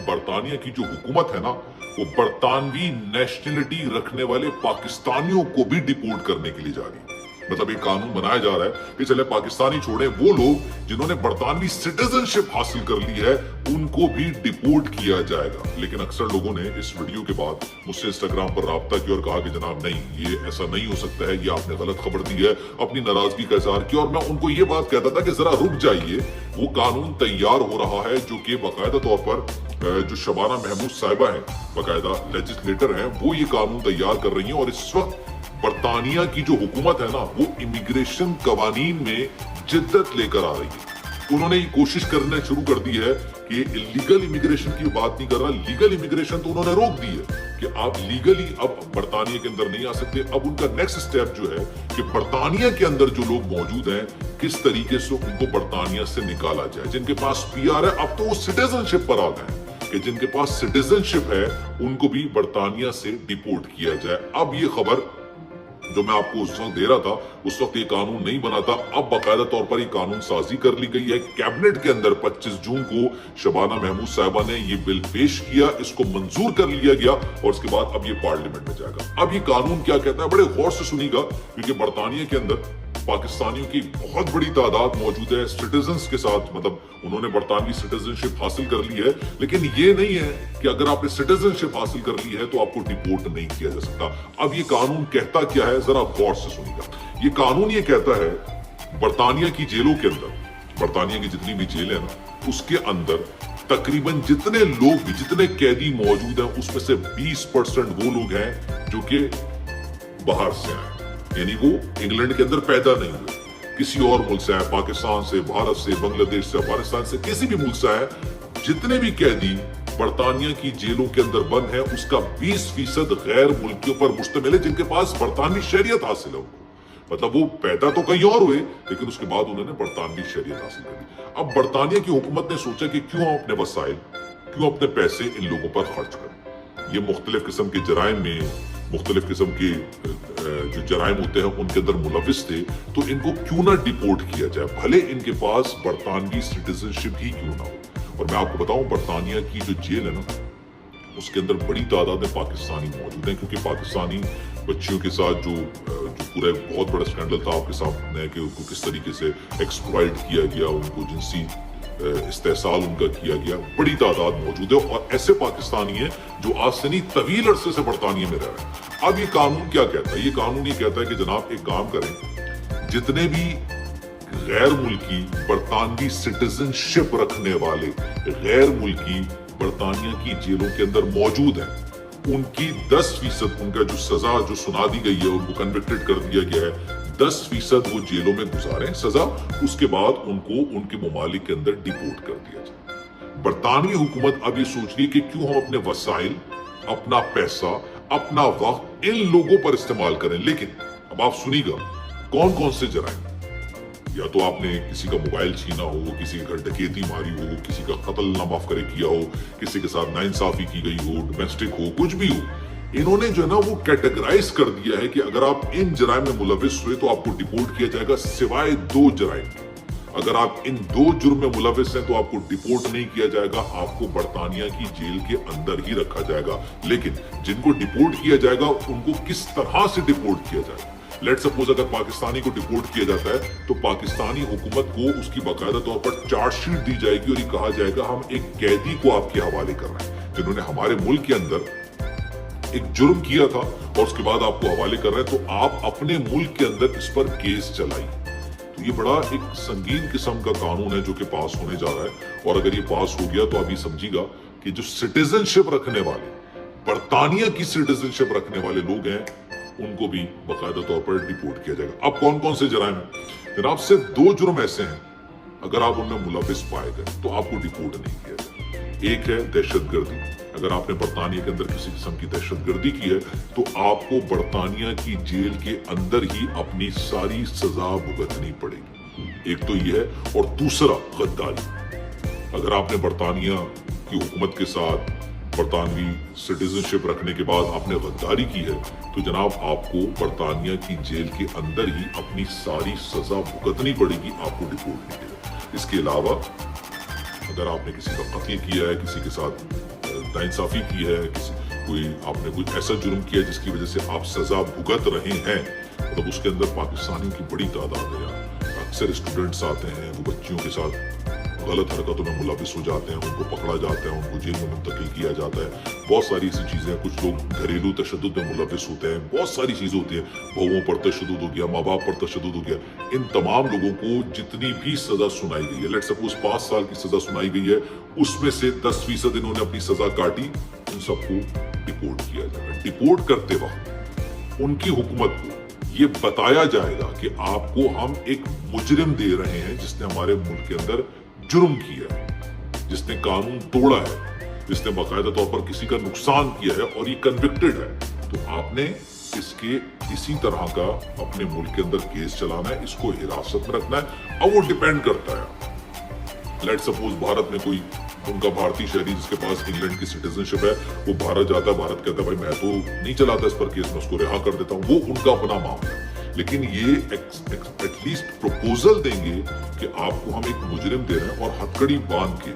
برطانیہ کی جو حکومت ہے نا وہ برطانوی نیشنلٹی رکھنے والے پاکستانیوں کو بھی ڈیپورٹ کرنے کے لیے جا رہی ہے. مطلب ایک قانون بنایا جا رہا ہے کہ چلے پاکستانی چھوڑیں، وہ لوگ جنہوں نے برطانوی سٹیزن شپ حاصل کر لی ہے ان کو بھی ڈیپورٹ کیا جائے گا. لیکن اکثر لوگوں نے اس ویڈیو کے بعد مجھ سے انسٹاگرام پر رابطہ کیا اور کہا کہ جناب نہیں، یہ ایسا نہیں ہو سکتا ہے، یہ آپ نے غلط خبر دی ہے، اپنی ناراضگی کا اظہار کیا. اور میں ان کو یہ بات کہتا تھا کہ ذرا رک جائیے، وہ قانون تیار ہو رہا ہے جو کہ باقاعدہ طور پر جو شبانہ محمود صاحبہ ہیں، باقاعدہ لیجسلیٹر ہیں، وہ یہ قانون تیار کر رہی ہیں. اور اس وقت برطانیہ کی جو حکومت ہے نا وہ امیگریشن قوانین میں جدت لے کر آ رہی ہے. انہوں نے یہ کوشش کرنا شروع کر دی ہے کہ لیگل امیگریشن کی بات نہیں کر رہا، لیگل امیگریشن تو انہوں نے روک دی ہے کہ آپ لیگلی اب برطانیہ کے اندر نہیں آ سکتے. اب ان کا نیکسٹ سٹیپ جو ہے کہ برطانیہ کے اندر جو لوگ موجود ہیں کس طریقے سے ان کو برطانیہ سے نکالا جائے. جن کے پاس پی آر ہے اب تو وہ سٹیزن شپ پر آ گئے ہیں کہ جن کے پاس سٹیزن شپ ہے ان کو بھی برطانیہ سے ڈیپورٹ کیا جائے. اب یہ خبر جو میں آپ کو اس وقت دے رہا تھا، اس وقت یہ قانون نہیں بنا تھا، اب باقاعدہ طور پر یہ قانون سازی کر لی گئی ہے. کیبنٹ کے اندر 25 جون کو شبانہ محمود صاحبہ نے یہ بل پیش کیا، اس کو منظور کر لیا گیا اور اس کے بعد اب یہ پارلیمنٹ میں جائے گا. اب یہ قانون کیا کہتا ہے، بڑے غور سے سنیے گا، کیونکہ برطانیہ کے اندر پاکستانیوں کی بہت بڑی تعداد موجود ہے سٹیزنز کے ساتھ، مطلب انہوں نے برطانوی سٹیزن شپ حاصل کر لی ہے. لیکن یہ نہیں ہے کہ اگر آپ نے سٹیزن شپ حاصل کر لی ہے تو آپ کو ڈیپورٹ نہیں کیا جا سکتا. اب یہ قانون کہتا کیا ہے، ذرا غور سے سنیے گا. یہ قانون یہ کہتا ہے برطانیہ کی جیلوں کے اندر، برطانیہ کی جتنی بھی جیلیں ہیں اس کے اندر تقریباً جتنے لوگ بھی، جتنے قیدی موجود ہیں اس میں سے 20% وہ لوگ ہیں جو کہ باہر سے ہیں، یعنی وہ انگلینڈ کے اندر پیدا نہیں ہوئے، کسی اور ملک سے آئے، پاکستان سے، بھارت سے، بنگلہ دیش سے، افغانستان سے، کسی بھی ملک سے آئے. جتنے بھی قیدی برطانیہ کی جیلوں کے اندر بند ہیں اس کا 20% غیر ملکیوں پر مشتمل ہے جن کے پاس برطانوی شہریت حاصل ہے. مطلب وہ پیدا تو کہیں اور ہوئے لیکن اس کے بعد انہوں نے برطانوی شہریت حاصل کر لی. اب برطانیہ کی حکومت نے سوچا کہ کیوں ہم اپنے وسائل، کیوں اپنے پیسے ان لوگوں پر خرچ کریں. یہ مختلف قسم کے جرائم میں، مختلف قسم کے جو جرائم ہوتے ہیں ان کے اندر ملوث تھے، تو ان کو کیوں نہ ڈیپورٹ کیا جائے، بھلے ان کے پاس برطانوی سٹیزن شپ ہی کیوں نہ ہو. اور میں آپ کو بتاؤں برطانیہ کی جو جیل ہے نا اس کے اندر بڑی تعداد میں پاکستانی موجود ہیں، کیونکہ پاکستانی بچیوں کے ساتھ جو پورا بہت بڑا سکینڈل تھا آپ کے سامنے کہ ان کو کس طریقے سے ایکسپلائٹ کیا گیا، ان کو جنسی استحصال ان کا کیا گیا، بڑی تعداد موجود ہے. اور ایسے پاکستانی ہیں جو آج سے نہیں طویل عرصے سے برطانیہ میں رہ رہے ہیں. اب یہ قانون کیا کہتا ہے، یہ قانون یہ کہتا ہے کہ جناب ایک کام کریں، جتنے بھی غیر ملکی برطانوی سٹیزن شپ رکھنے والے غیر ملکی برطانیہ کی جیلوں کے اندر موجود ہیں ان کی 10% ان کا جو سزا جو سنا دی گئی ہے، ان کو کنوکٹڈ کر دیا گیا ہے، 10% وہ جیلوں میں گزاریں سزا، اس کے بعد ان کو ان کے ممالک کے اندر ڈیپورٹ کر دیا جائے. برطانوی حکومت اب یہ سوچ رہی ہے کہ کیوں ہم اپنے وسائل، اپنا پیسہ، اپنا وقت ان لوگوں پر استعمال کریں. لیکن اب آپ سنیے گا کون کون سے جرائم، یا تو آپ نے کسی کا موبائل چھینا ہو، کسی کے گھر ڈکیتی ماری ہو، کسی کا قتل نہ معاف کرے کیا ہو، کسی کے ساتھ ناانصافی کی گئی ہو، ڈومیسٹک ہو، کچھ بھی ہو، انہوں نے جو ہے نا وہ کیٹیگرائز کر دیا ہے کہ اگر آپ ان جرائم میں ملوث ہوئے تو آپ کو ڈیپورٹ کیا جائے گا سوائے 2 جرائم. اگر آپ ان 2 جرم میں ملوث ہیں تو آپ کو ڈیپورٹ نہیں کیا جائے گا، آپ کو برطانیہ کی جیل کے اندر ہی رکھا جائے گا. لیکن جن کو ڈیپورٹ کیا جائے گا ان کو کس طرح سے ڈیپورٹ کیا جائے گا. لیٹ سپوز اگر پاکستانی کو ڈیپورٹ کیا جاتا ہے تو پاکستانی حکومت کو اس کی باقاعدہ طور پر چارج شیٹ دی جائے گی اور یہ کہا جائے گا ہم ایک قیدی کو آپ کے حوالے کر رہے ہیں جنہوں نے ہمارے ملک کے اندر ایک جرم کیا تھا اور اس کے بعد آپ کو حوالے کر رہے ہیں، تو آپ اپنے ملک کے اندر اس پر کیس چلائیں. تو یہ بڑا ایک سنگین قسم کا قانون ہے جو کہ پاس ہونے جا رہا ہے. اور اگر یہ پاس ہو گیا تو اب یہ سمجھیے گا کہ جو سٹیزن شپ رکھنے والے، برطانیہ کی سٹیزن شپ رکھنے والے لوگ ہیں ان کو بھی باقاعدہ طور پر ڈیپورٹ کیا جائے گا. اب کون کون سے جرائم ہیں جناب؟ صرف 2 جرم ایسے ہیں اگر آپ ان میں ملوث پائے گئے تو آپ کو ڈیپورٹ نہیں کیا جائے. ایک ہے دہشت گردی، اگر آپ نے برطانیہ کے اندر کسی قسم کی دہشت گردی کی ہے تو آپ کو برطانیہ کی جیل کے اندر ہی اپنی ساری سزا بھگتنی پڑے گی. ایک تو یہ ہے. اور دوسرا غداری، اگر آپ نے برطانیہ کی حکومت کے ساتھ برطانوی سٹیزن شپ رکھنے کے بعد آپ نے غداری کی ہے تو جناب آپ کو برطانیہ کی جیل کے اندر ہی اپنی ساری سزا بھگتنی پڑے گی، آپ کو ڈیپورٹ نہیں کرے گا. اس کے علاوہ اگر آپ نے کسی کا قتل کیا ہے, کسی کے ساتھ ناانصافی کی ہے, کوئی آپ نے کوئی ایسا جرم کیا ہے جس کی وجہ سے آپ سزا بھگت رہے ہیں, مطلب اس کے اندر پاکستانیوں کی بڑی تعداد ہے یار. اکثر اسٹوڈنٹس آتے ہیں, وہ بچیوں کے ساتھ غلط حرکتوں میں ملوث ہو جاتے ہیں, ان کو پکڑا جاتا ہے, ان کو جیل میں منتقل کیا جاتا ہے. بہت ساری ایسی چیزیں ہیں, کچھ لوگ گھریلو تشدد میں ملوث ہوتے ہیں, بہت ساری چیزیں ہوتی ہیں, بہوؤں پر تشدد ہو گیا, ماں باپ پر تشدد ہو گیا. ان تمام لوگوں کو جتنی بھی سزا سنائی گئی ہے, لیٹ سپوز 5 سال کی سزا سنائی گئی ہے, اس میں سے 10% انہوں نے اپنی سزا کاٹی, ان سب کو ڈیپورٹ کیا جائے گا. ڈیپورٹ کرتے وقت ان کی حکومت کو یہ بتایا جائے گا کہ آپ کو ہم ایک مجرم دے رہے ہیں جس نے ہمارے ملک کے اندر جرم کیا ہے, جس نے قانون توڑا ہے, جس نے باقاعدہ طور پر کسی کا نقصان کیا ہے اور یہ کنوکٹڈ ہے. تو آپ نے اس کے اسی طرح کا اپنے ملک کے اندر کیس چلانا ہے, اس کو حراست میں رکھنا ہے. اب وہ ڈیپینڈ کرتا ہے, لیٹ سپوز بھارت میں کوئی ان کا بھارتی شہری جس کے پاس انگلینڈ کی سٹیزنشپ ہے, وہ بھارت جاتا ہے, بھارت کہتا ہے بھائی میں تو نہیں چلاتا اس پر کیس, میں اس کو رہا کر دیتا ہوں, وہ ان کا اپنا معاملہ ہے. لیکن یہ ایٹ لیسٹ پروپوزل دیں گے کہ آپ کو ہم ایک مجرم دے رہے ہیں اور ہتکڑی باندھ کے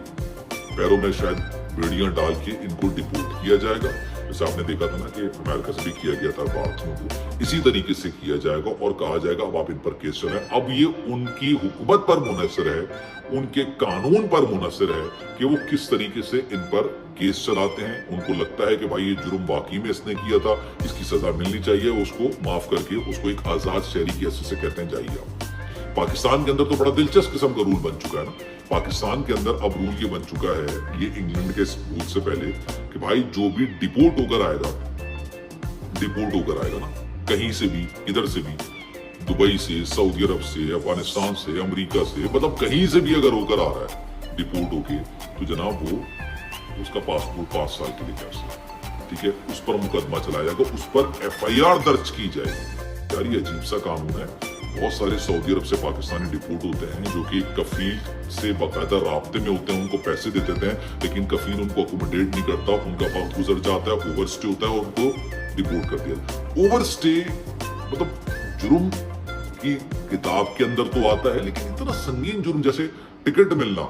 پیروں میں شاید بیڑیاں ڈال کے ان کو ڈیپورٹ کیا جائے گا. جیسے آپ نے دیکھا تھا نا کہ امریکہ سے بھی کیا گیا تھا بھارتیوں کو, اسی طریقے سے کیا جائے گا اور کہا جائے گا اب آپ ان پر کیس چلائیں. اب یہ ان کی حکومت پر منحصر ہے, ان کے قانون پر منحصر ہے کہ وہ کس طریقے سے ان پر کیس چلاتے ہیں. ان کو لگتا ہے کہ بھائی یہ جرم واقعی میں اس نے کیا تھا, اس کی سزا ملنی چاہیے, اس کو معاف کر کے اس کو ایک آزاد شہری کی حیثیت سے کہتے ہیں جائیے آپ. پاکستان کے اندر تو بڑا دلچسپ قسم کا رول بن چکا ہے نا. پاکستان کے اندر اب رول یہ بن چکا ہے, یہ انگلینڈ کے رول سے پہلے, کہ بھائی جو بھی ڈیپورٹ ہو کر آئے گا نا, کہیں سے بھی, ادھر سے بھی, دبئی سے, سعودی عرب سے, افغانستان سے, امریکہ سے, مطلب کہیں سے بھی اگر ہو کر آ رہا ہے ڈیپورٹ ہو کے, تو جناب وہ اس کا پاسپورٹ 5 سال کے لیے کیسے, ٹھیک ہے, اس پر مقدمہ چلایا جائے گا, اس پر FIR درج کی جائے گی. یار یہ عجیب سا قانون ہے. بہت سارے سعودی عرب سے پاکستانی ڈیپورٹ ہوتے ہیں جو کہ کفیل سے باقاعدہ رابطے میں ہوتے ہیں, ان کو پیسے دے دیتے ہیں, لیکن کفیل ان کو اکوموڈیٹ نہیں کرتا, ان کا وقت گزر جاتا ہے, اوور اسٹے ہوتا ہے اور ان کو ڈیپورٹ کر دیا. اوور اسٹے مطلب جرم کی کتاب کے اندر تو آتا ہے, لیکن اتنا سنگین جرم جیسے ٹکٹ ملنا,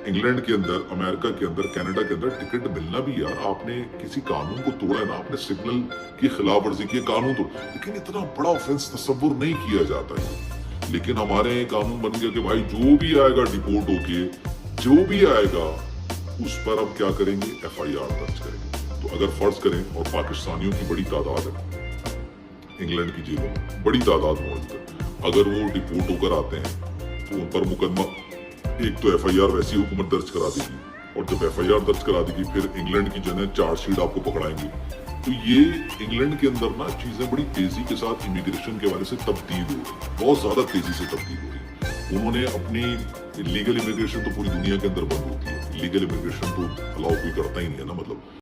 انگلینڈ کے اندر, امریکہ کے اندر, کینیڈا کے اندر ٹکٹ ملنا بھی, یار آپ نے کسی قانون کو توڑا ہے نا, آپ نے سگنل کی خلاف ورزی کی, قانون توڑ, لیکن اتنا بڑا آفینس تصور نہیں کیا جاتا ہے. لیکن ہمارے قانون بن گیا کہ بھائی جو بھی آئے گا ڈیپورٹ ہو کے, جو بھی آئے گا اس پر اب کیا کریں گے, FIR درج کریں گے. تو اگر فرض کریں, اور پاکستانیوں کی بڑی تعداد ہے انگلینڈ کی جیلوں میں, بڑی تعداد موجود ہے, اگر وہ ڈیپورٹ ہو کر آتے ہیں تو ان پر مقدمہ, ایک تو FIR ویسی حکومت درج کرا دے گی, اور جب FIR درج کرا دے گی پھر انگلینڈ کی جو ہے چارج شیٹ آپ کو پکڑائیں گے. تو یہ انگلینڈ کے اندر نا چیزیں بڑی تیزی کے ساتھ امیگریشن کے حوالے سے تبدیل ہو رہی ہیں, بہت زیادہ تیزی سے تبدیل ہو رہی ہے. انہوں نے اپنی لیگل امیگریشن تو پوری دنیا کے اندر بند ہوتی ہے, لیگل امیگریشن تو الاؤ کوئی کرتا ہی نہیں ہے نا, مطلب